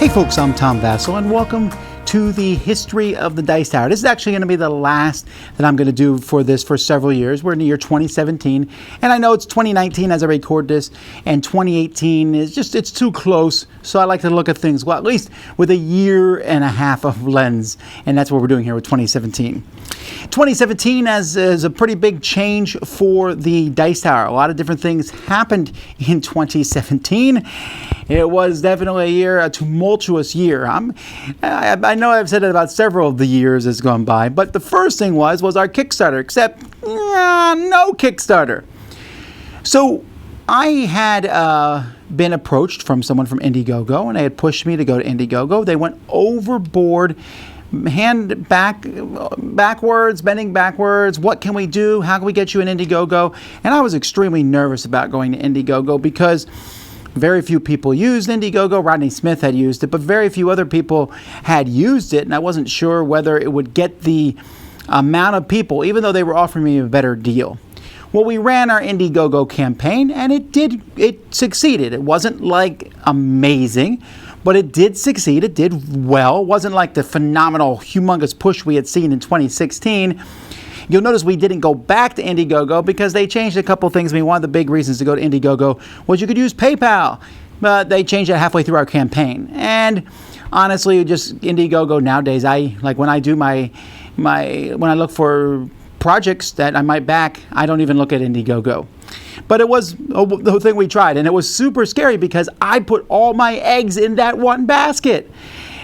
folks, I'm Tom Vasel, and welcome to the history of the Dice Tower. This is actually going to be the last that I'm going to do for this for several years. We're in the year 2017, and I know it's 2019 as I record this, and 2018 is just, it's too close, so I like to look at things, well, at least with a year and a half of lens, and that's what we're doing here with 2017. 2017 is a pretty big change for the Dice Tower. A lot of different things happened in 2017. It was definitely a tumultuous year. I know I've said it about several of the years that's gone by, but the first thing was our Kickstarter, except no Kickstarter. So I had been approached from someone from Indiegogo, and they had pushed me to go to Indiegogo. They went overboard, bending backwards. What can we do? How can we get you an Indiegogo? And I was extremely nervous about going to Indiegogo because very few people used Indiegogo. Rodney Smith had used it, but very few other people had used it, and I wasn't sure whether it would get the amount of people, even though they were offering me a better deal. Well, we ran our Indiegogo campaign, and it succeeded. It wasn't like amazing, but it did succeed. It did well. It wasn't like the phenomenal, humongous push we had seen in 2016. You'll notice we didn't go back to Indiegogo because they changed a couple things. I mean, one of the big reasons to go to Indiegogo was you could use PayPal, but they changed that halfway through our campaign. And honestly, just Indiegogo nowadays, when I do when I look for projects that I might back, I don't even look at Indiegogo. But it was the thing we tried, and it was super scary because I put all my eggs in that one basket,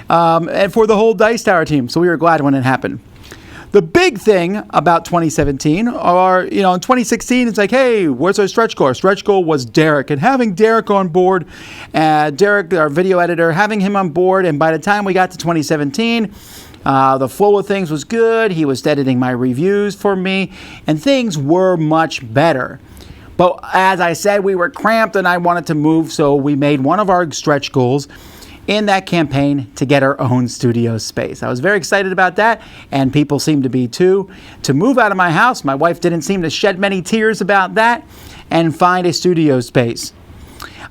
and for the whole Dice Tower team. So we were glad when it happened. The big thing about 2017 in 2016, it's like, hey, where's our stretch goal? Our stretch goal was Derek, and having Derek on board, Derek, our video editor, having him on board, and by the time we got to 2017, the flow of things was good. He was editing my reviews for me, and things were much better. But as I said, we were cramped, and I wanted to move, so we made one of our stretch goals in that campaign to get our own studio space. I was very excited about that, and people seemed to be too. To move out of my house, my wife didn't seem to shed many tears about that, and find a studio space.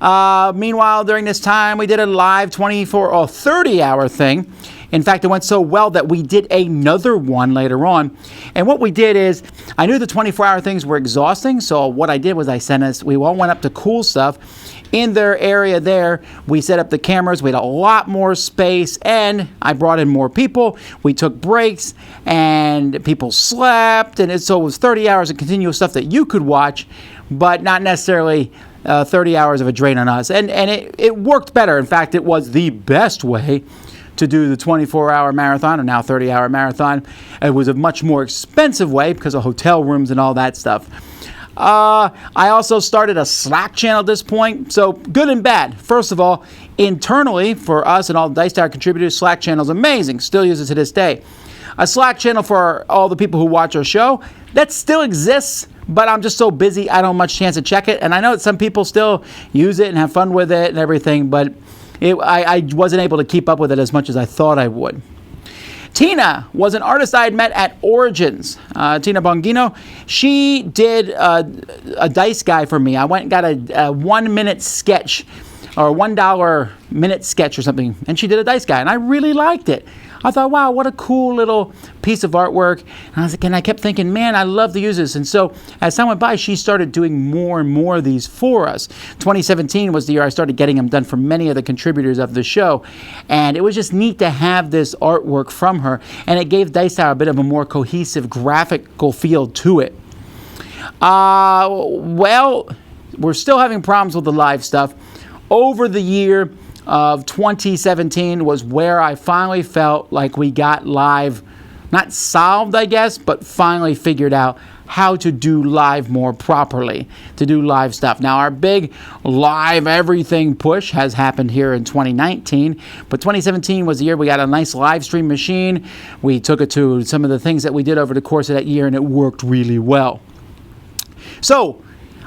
Meanwhile, during this time, we did a live 24 or 30-hour thing. In fact, it went so well that we did another one later on. And what we did is, I knew the 24-hour things were exhausting, so what I did was we all went up to Cool Stuff. In their area there, we set up the cameras. We had a lot more space, and I brought in more people. We took breaks, and people slept, and so it was 30 hours of continuous stuff that you could watch, but not necessarily 30 hours of a drain on us. And it worked better. In fact, it was the best way to do the 24-hour marathon, or now 30-hour marathon. It was a much more expensive way because of hotel rooms and all that stuff. I also started a Slack channel at this point, so good and bad. First of all, internally, for us and all the Dice Tower contributors, Slack channel is amazing, still use it to this day. A Slack channel for all the people who watch our show, that still exists, but I'm just so busy, I don't have much chance to check it, and I know that some people still use it and have fun with it and everything, but I wasn't able to keep up with it as much as I thought I would. Tina was an artist I had met at Origins. Tina Bongino. She did a dice guy for me. I went and got a 1 minute sketch, or $1 minute sketch or something, and she did a dice guy, and I really liked it. I thought, wow, what a cool little piece of artwork. And I kept thinking, man, I love to use this. And so as time went by, she started doing more and more of these for us. 2017 was the year I started getting them done for many of the contributors of the show. And it was just neat to have this artwork from her. And it gave Dice Tower a bit of a more cohesive graphical feel to it. Well, we're still having problems with the live stuff. Over the year of 2017 was where I finally felt like we got live, not solved, I guess, but finally figured out how to do live more properly, to do live stuff. Now, our big live everything push has happened here in 2019, but 2017 was the year we got a nice live stream machine. We took it to some of the things that we did over the course of that year, and it worked really well. So,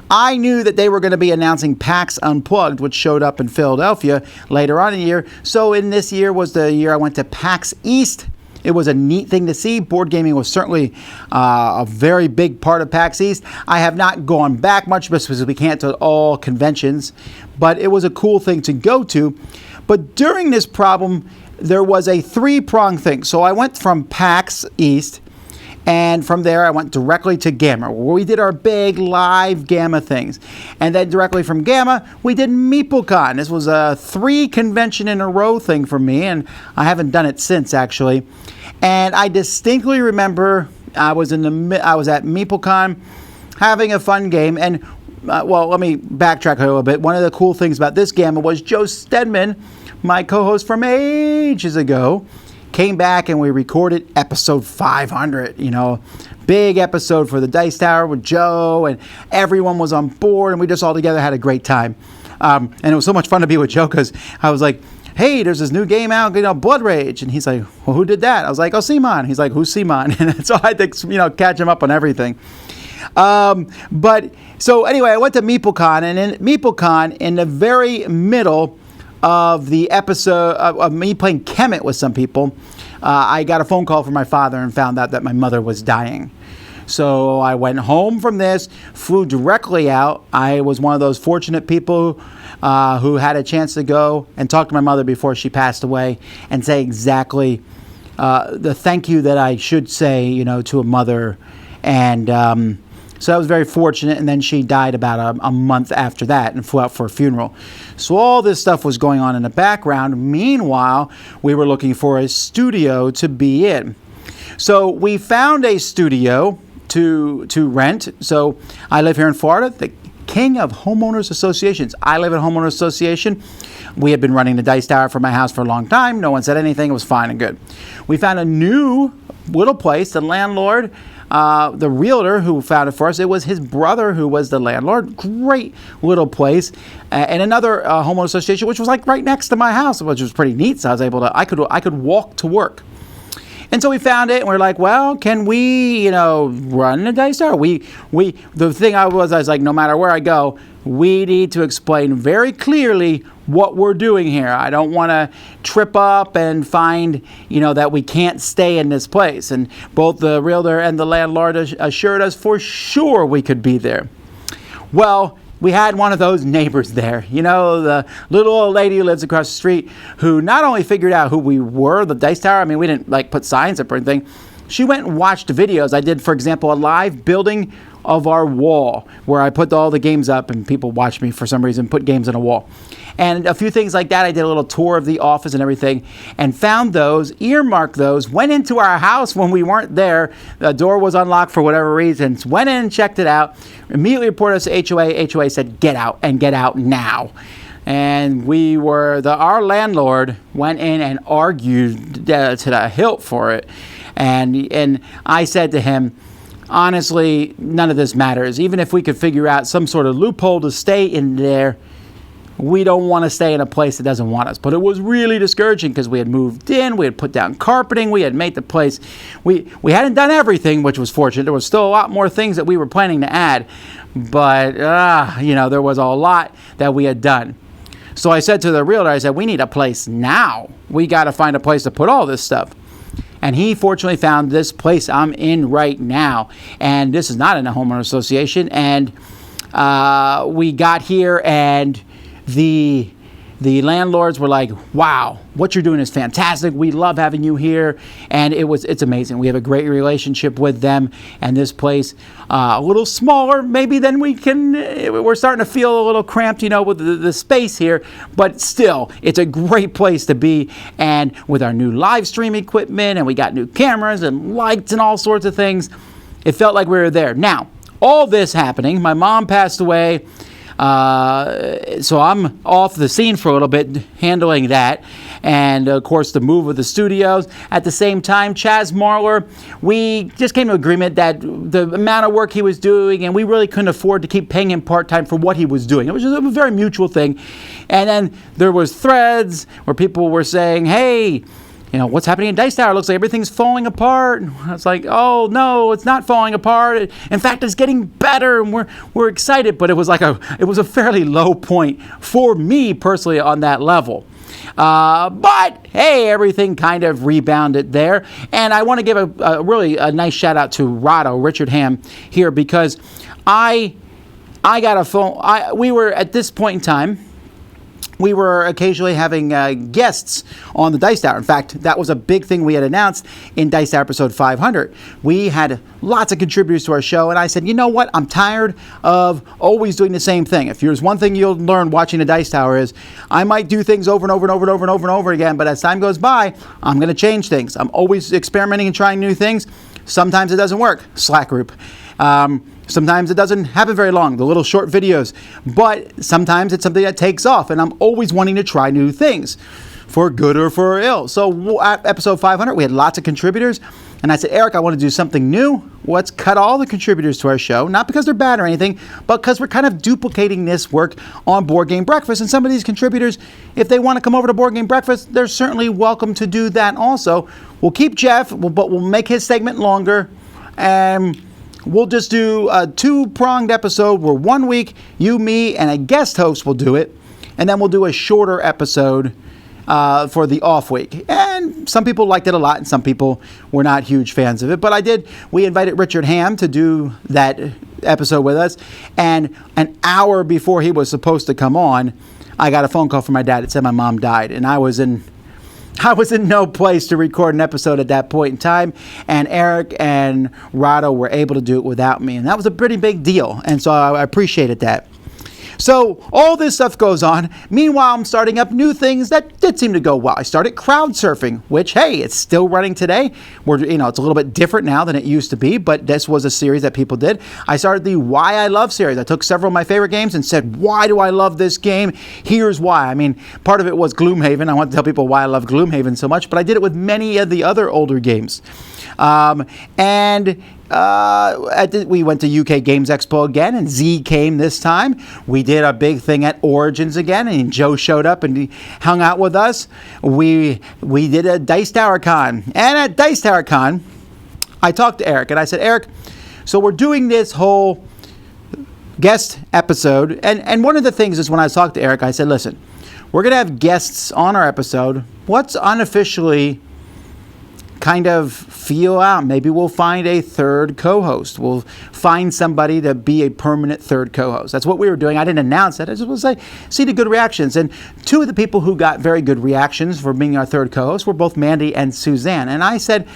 I knew that they were going to be announcing PAX Unplugged, which showed up in Philadelphia later on in the year. So in this year was the year I went to PAX East. It was a neat thing to see. Board gaming was certainly a very big part of PAX East. I have not gone back much because we can't do all conventions, but it was a cool thing to go to. But during this problem, there was a 3-prong thing. So I went from PAX East, and from there I went directly to Gamma, where we did our big live Gamma things. And then directly from Gamma, we did MeepleCon. This was a 3 convention in a row thing for me, and I haven't done it since, actually. And I distinctly remember I was at MeepleCon having a fun game, and well, let me backtrack a little bit. One of the cool things about this Gamma was Joe Stedman, my co-host from ages ago, came back and we recorded episode 500, big episode for the Dice Tower with Joe, and everyone was on board, and we just all together had a great time. And it was so much fun to be with Joe, because I was like, hey, there's this new game out, Blood Rage. And he's like, well, who did that? I was like, oh, Simon. He's like, who's Simon? And so I had to, catch him up on everything. But so anyway, I went to MeepleCon, and in MeepleCon, in the very middle of the episode of me playing Kemet with some people, I got a phone call from my father and found out that my mother was dying. So I went home from this, flew directly out. I was one of those fortunate people who had a chance to go and talk to my mother before she passed away and say exactly the thank you that I should say, to a mother. And so I was very fortunate. And then she died about a month after that and flew out for a funeral. So all this stuff was going on in the background. Meanwhile, we were looking for a studio to be in. So we found a studio to rent. So I live here in Florida, the king of homeowners associations. I live in a homeowners association. We had been running the Dice Tower for my house for a long time. No one said anything. It was fine and good. We found a new little place. The landlord, the realtor who found it for us, it was his brother who was the landlord. Great little place. And another homeowner association, which was like right next to my house, which was pretty neat. So I was able to, I could walk to work. And so we found it, and we're like, well, can we, run a Dice Tower? The thing I was like, no matter where I go, we need to explain very clearly what we're doing here. I don't want to trip up and find, that we can't stay in this place. And both the realtor and the landlord assured us for sure we could be there. Well, we had one of those neighbors there, the little old lady who lives across the street, who not only figured out who we were, the Dice Tower. I mean, we didn't put signs up or anything. She went and watched videos. I did, for example, a live building of our wall where I put all the games up and people watched me for some reason put games on a wall. And a few things like that. I did a little tour of the office and everything and found those, earmarked those, went into our house when we weren't there. The door was unlocked for whatever reasons. Went in, checked it out, immediately reported us to HOA. HOA said, get out and get out now. And our landlord went in and argued to the hilt for it. And I said to him, honestly, none of this matters. Even if we could figure out some sort of loophole to stay in there, we don't want to stay in a place that doesn't want us. But it was really discouraging because we had moved in, we had put down carpeting, we had made the place. We hadn't done everything, which was fortunate. There was still a lot more things that we were planning to add. But, there was a lot that we had done. So I said to the realtor, I said, we need a place now. We got to find a place to put all this stuff. And he fortunately found this place I'm in right now. And this is not in a homeowner association. And we got here, and the landlords were like, wow, what you're doing is fantastic. We love having you here. And it's amazing. We have a great relationship with them. And this place, a little smaller maybe than we're starting to feel a little cramped, with the space here. But still, it's a great place to be. And with our new live stream equipment, and we got new cameras and lights and all sorts of things, it felt like we were there. Now, all this happening, my mom passed away. So I'm off the scene for a little bit handling that. And of course the move of the studios. At the same time, Chaz Marler, we just came to agreement that the amount of work he was doing, and we really couldn't afford to keep paying him part-time for what he was doing. It was just a very mutual thing. And then there was threads where people were saying, hey, what's happening in Dice Tower? It looks like everything's falling apart. And it's like, oh no, it's not falling apart. In fact, it's getting better, and we're excited. But it was a fairly low point for me personally on that level. But hey, everything kind of rebounded there. And I want to give a really nice shout out to Richard Ham here, because I got a phone. We were at this point in time we were occasionally having guests on the Dice Tower. In fact, that was a big thing we had announced in Dice Tower episode 500. We had lots of contributors to our show, and I said, you know what? I'm tired of always doing the same thing. If there's one thing you'll learn watching the Dice Tower is I might do things over and over and over and over and over and over again, but as time goes by, I'm going to change things. I'm always experimenting and trying new things. Sometimes it doesn't work. Slack group. Sometimes it doesn't happen very long, the little short videos, but sometimes it's something that takes off, and I'm always wanting to try new things, for good or for ill. So at episode 500, we had lots of contributors, and I said, Eric, I want to do something new. Let's cut all the contributors to our show, not because they're bad or anything, but because we're kind of duplicating this work on Boardgame Breakfast, and some of these contributors, if they want to come over to Boardgame Breakfast, they're certainly welcome to do that also. We'll keep Jeff, but we'll make his segment longer, and we'll just do a two-pronged episode where 1 week, you, me, and a guest host will do it. And then we'll do a shorter episode for the off week. And some people liked it a lot, and some people were not huge fans of it. But we invited Richard Ham to do that episode with us. And an hour before he was supposed to come on, I got a phone call from my dad. It said my mom died. And I was in no place to record an episode at that point in time, and Eric and Rado were able to do it without me, and that was a pretty big deal, and so I appreciated that. So all this stuff goes on. Meanwhile, I'm starting up new things that did seem to go well. I started crowd surfing, which, hey, it's still running today. It's a little bit different now than it used to be, but this was a series that people did. I started the Why I Love series. I took several of my favorite games and said, why do I love this game? Here's why. I mean, part of it was Gloomhaven. I want to tell people why I love Gloomhaven so much, but I did it with many of the other older games. We went to UK Games Expo again, and Z came this time. We did a big thing at Origins again, and Joe showed up and he hung out with us. We did a Dice Tower Con, and at Dice Tower Con, I talked to Eric, and I said, Eric, so we're doing this whole guest episode, and one of the things is when I talked to Eric, I said, listen, we're going to have guests on our episode. What's unofficially kind of feel out? Maybe we'll find a third co-host. We'll find somebody to be a permanent third co-host. That's what we were doing. I didn't announce that. I just was like, see the good reactions. And two of the people who got very good reactions for being our third co-host were both Mandy and Suzanne. And I said,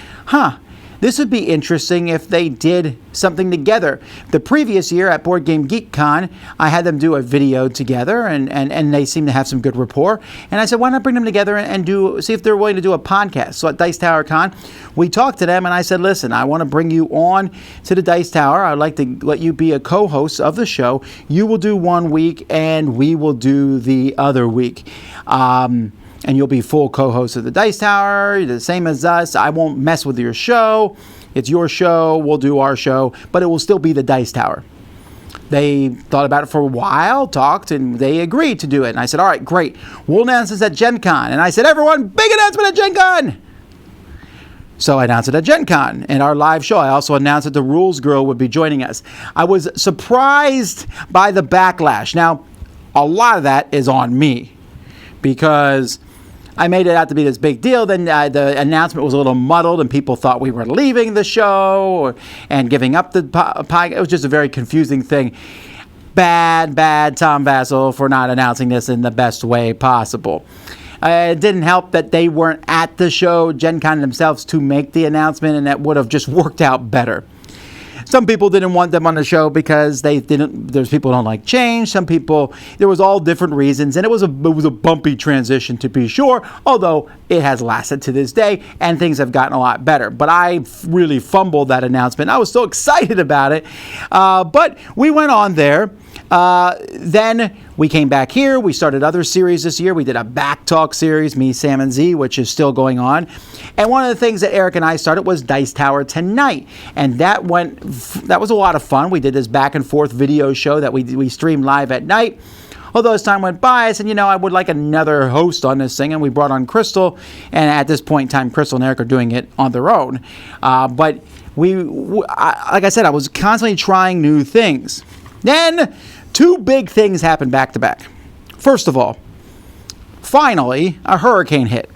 this would be interesting if they did something together. The previous year at Board Game Geek Con, I had them do a video together, and they seemed to have some good rapport. And I said, why not bring them together and see if they're willing to do a podcast? So at Dice Tower Con, we talked to them, and I said, listen, I want to bring you on to the Dice Tower. I'd like to let you be a co-host of the show. You will do 1 week, and we will do the other week. And you'll be full co-host of the Dice Tower, the same as us. I won't mess with your show. It's your show. We'll do our show, but it will still be the Dice Tower. They thought about it for a while, talked, and they agreed to do it. And I said, all right, great. We'll announce this at Gen Con. And I said, everyone, big announcement at Gen Con. So I announced it at Gen Con and our live show. I also announced that the Rules Girl would be joining us. I was surprised by the backlash. Now, a lot of that is on me because I made it out to be this big deal. Then the announcement was a little muddled, and people thought we were leaving the show and giving up the pie. It was just a very confusing thing. Bad Tom Vasel for not announcing this in the best way possible. It didn't help that they weren't at the show, Gen Con themselves, to make the announcement, and that would have just worked out better. Some people didn't want them on the show because there's people who don't like change. Some people, there was all different reasons, and it was a bumpy transition to be sure, although it has lasted to this day, and things have gotten a lot better. But I really fumbled that announcement. I was so excited about it. But we went on there. Then we came back here. We started other series this year. We did a Back Talk series, me, Sam, and Z, which is still going on. And one of the things that Eric and I started was Dice Tower Tonight. And that was a lot of fun. We did this back and forth video show that we streamed live at night. Although as time went by, I said, I would like another host on this thing. And we brought on Crystal. And at this point in time, Crystal and Eric are doing it on their own. But like I said, I was constantly trying new things. Then two big things happened back to back. First of all, finally, a hurricane hit.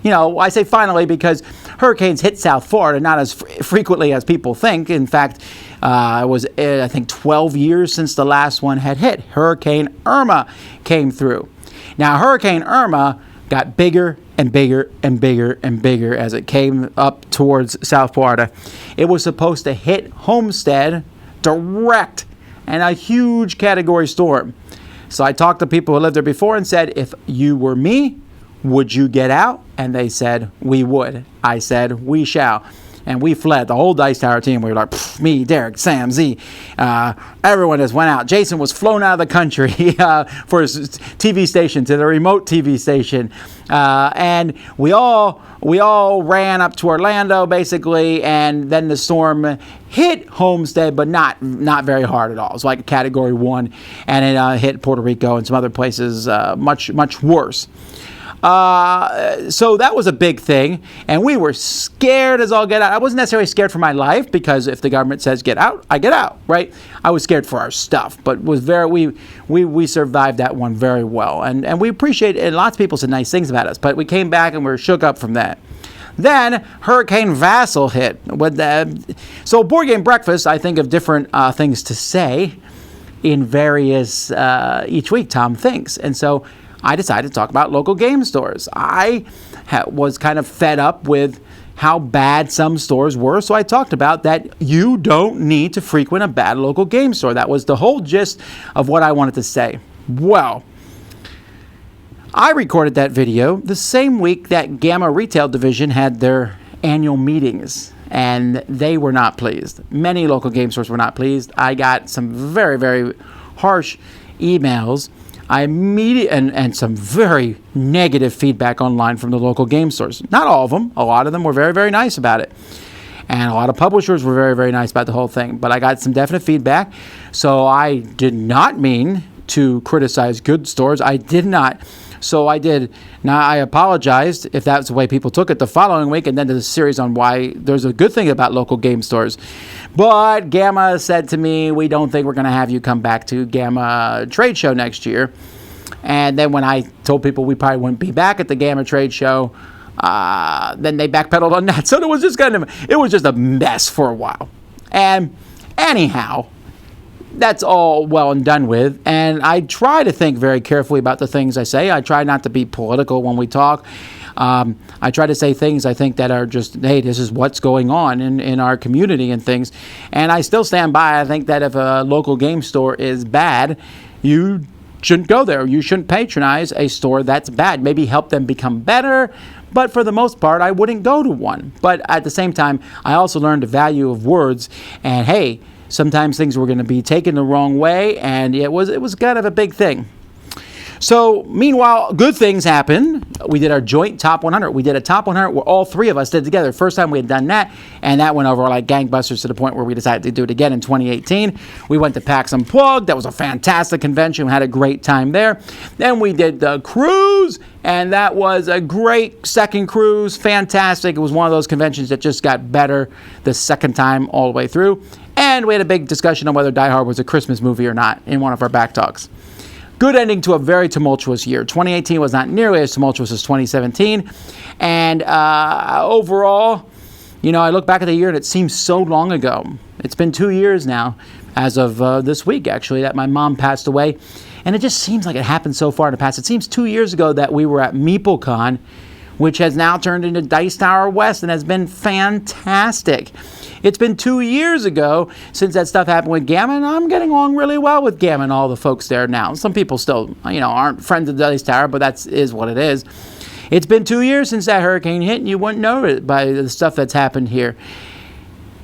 I say finally because hurricanes hit South Florida not as frequently as people think. In fact, it was, I think, 12 years since the last one had hit. Hurricane Irma came through. Now, Hurricane Irma got bigger and bigger and bigger and bigger as it came up towards South Florida. It was supposed to hit Homestead direct, and a huge category storm. So I talked to people who lived there before and said, if you were me, would you get out? And they said, we would. I said, we shall. And we fled. The whole Dice Tower team. We were like, me, Derek, Sam, Z. Everyone just went out. Jason was flown out of the country for his TV station, to the remote TV station. And we all ran up to Orlando, basically. And then the storm hit Homestead, but not very hard at all. It was like a Category 1. And it hit Puerto Rico and some other places much worse. So that was a big thing, and we were scared as all get out. I wasn't necessarily scared for my life, because if the government says get out, I get out, right? I was scared for our stuff, but we survived that one very well, and we appreciate it. And lots of people said nice things about us, but we came back and we were shook up from that. Then Hurricane Vasel hit. So Boardgame Breakfast, I think of different things to say in various each week. Tom thinks, and so I decided to talk about local game stores. I was kind of fed up with how bad some stores were, so I talked about that you don't need to frequent a bad local game store. That was the whole gist of what I wanted to say. Well, I recorded that video the same week that Gamma Retail Division had their annual meetings, and they were not pleased. Many local game stores were not pleased. I got some very, very harsh emails. And some very negative feedback online from the local game stores. Not all of them. A lot of them were very, very nice about it. And a lot of publishers were very, very nice about the whole thing. But I got some definite feedback. So I did not mean to criticize good stores. I did not. So I did. Now, I apologized if that's the way people took it the following week, and then did a series on why there's a good thing about local game stores. But Gamma said to me, we don't think we're going to have you come back to Gamma Trade Show next year. And then when I told people we probably wouldn't be back at the Gamma Trade Show, then they backpedaled on that. So it was just a mess for a while. And anyhow, that's all well and done with, and I try to think very carefully about the things I say. I try not to be political when we talk. I try to say things I think that are just, hey, this is what's going on in our community and things. And I still stand by. I think that if a local game store is bad, you shouldn't go there. You shouldn't patronize a store that's bad. Maybe help them become better, but for the most part, I wouldn't go to one. But at the same time, I also learned the value of words, and hey, sometimes things were going to be taken the wrong way, and it was kind of a big thing. So, meanwhile, good things happened. We did our joint top 100. We did a top 100 where all three of us did together. First time we had done that, and that went over like gangbusters to the point where we decided to do it again in 2018. We went to PAX Unplugged. That was a fantastic convention. We had a great time there. Then we did the cruise, and that was a great second cruise. Fantastic. It was one of those conventions that just got better the second time all the way through. And we had a big discussion on whether Die Hard was a Christmas movie or not in one of our back talks. Good ending to a very tumultuous year. 2018 was not nearly as tumultuous as 2017. And overall, I look back at the year and it seems so long ago. It's been 2 years now, as of this week, actually, that my mom passed away. And it just seems like it happened so far in the past. It seems 2 years ago that we were at MeepleCon, which has now turned into Dice Tower West and has been fantastic. It's been 2 years ago since that stuff happened with Gamma, and I'm getting along really well with Gamma and all the folks there now. Some people still, aren't friends of Dice Tower, but that is what it is. It's been 2 years since that hurricane hit, and you wouldn't know it by the stuff that's happened here.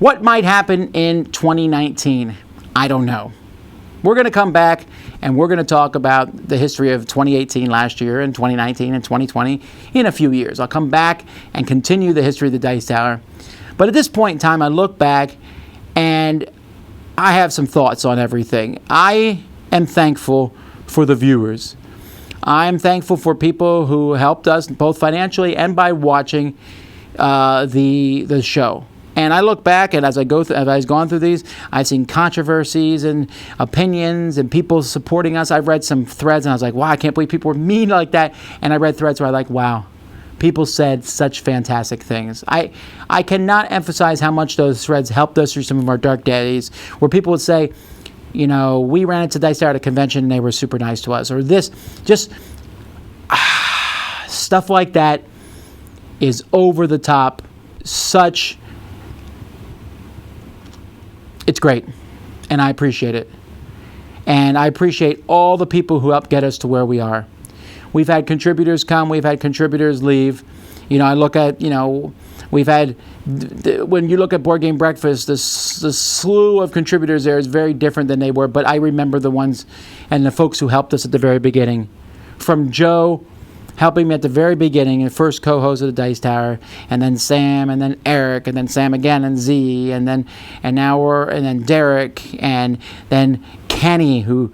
What might happen in 2019? I don't know. We're going to come back and we're going to talk about the history of 2018 last year and 2019 and 2020 in a few years. I'll come back and continue the history of the Dice Tower. But at this point in time, I look back and I have some thoughts on everything. I am thankful for the viewers. I'm thankful for people who helped us both financially and by watching the show. And I look back, and as I've gone through these, I've seen controversies and opinions and people supporting us. I've read some threads, and I was like, wow, I can't believe people were mean like that. And I read threads where I like, wow, people said such fantastic things. I cannot emphasize how much those threads helped us through some of our dark days, where people would say, we ran into Dice Tower at a convention, and they were super nice to us. Or this, just stuff like that is over the top. It's great, and I appreciate it. And I appreciate all the people who helped get us to where we are. We've had contributors come, we've had contributors leave. I look at, we've had, when you look at Boardgame Breakfast, the slew of contributors there is very different than they were, but I remember the ones and the folks who helped us at the very beginning. From Joe helping me at the very beginning, the first co-host of the Dice Tower, and then Sam, and then Eric, and then Sam again, and Z, and then Derek, and then Kenny, who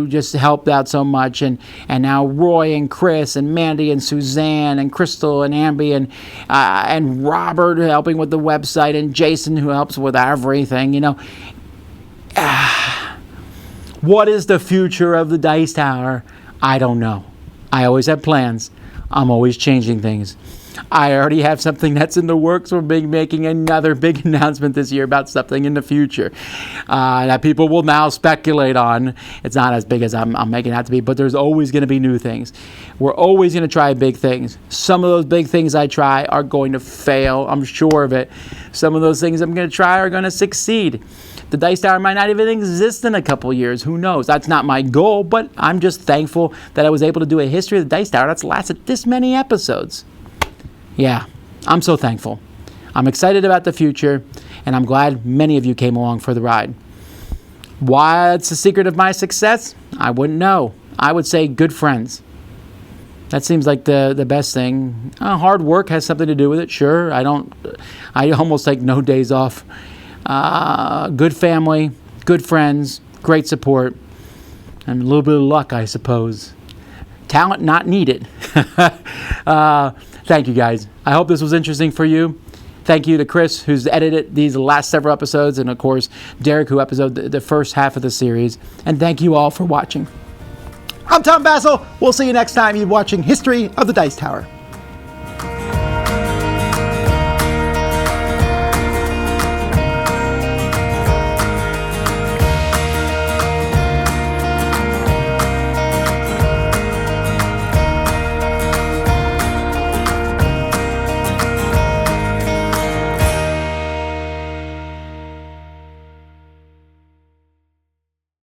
just helped out so much, and now Roy and Chris and Mandy and Suzanne and Crystal and Amby and Robert helping with the website, and Jason who helps with everything. What is the future of the Dice Tower? I don't know. I always have plans. I'm always changing things. I already have something that's in the works. We're making another big announcement this year about something in the future that people will now speculate on. It's not as big as I'm making it out to be, but there's always going to be new things. We're always going to try big things. Some of those big things I try are going to fail. I'm sure of it. Some of those things I'm going to try are going to succeed. The Dice Tower might not even exist in a couple years. Who knows? That's not my goal, but I'm just thankful that I was able to do a history of the Dice Tower that's lasted this many episodes. Yeah, I'm so thankful. I'm excited about the future, and I'm glad many of you came along for the ride. What's the secret of my success? I wouldn't know. I would say good friends. That seems like the best thing. Hard work has something to do with it, sure. I almost take no days off. Good family, good friends, great support, and a little bit of luck, I suppose. Talent not needed. Thank you, guys. I hope this was interesting for you. Thank you to Chris, who's edited these last several episodes, and of course, Derek, who episode the first half of the series. And thank you all for watching. I'm Tom Vasel. We'll see you next time you're watching History of the Dice Tower.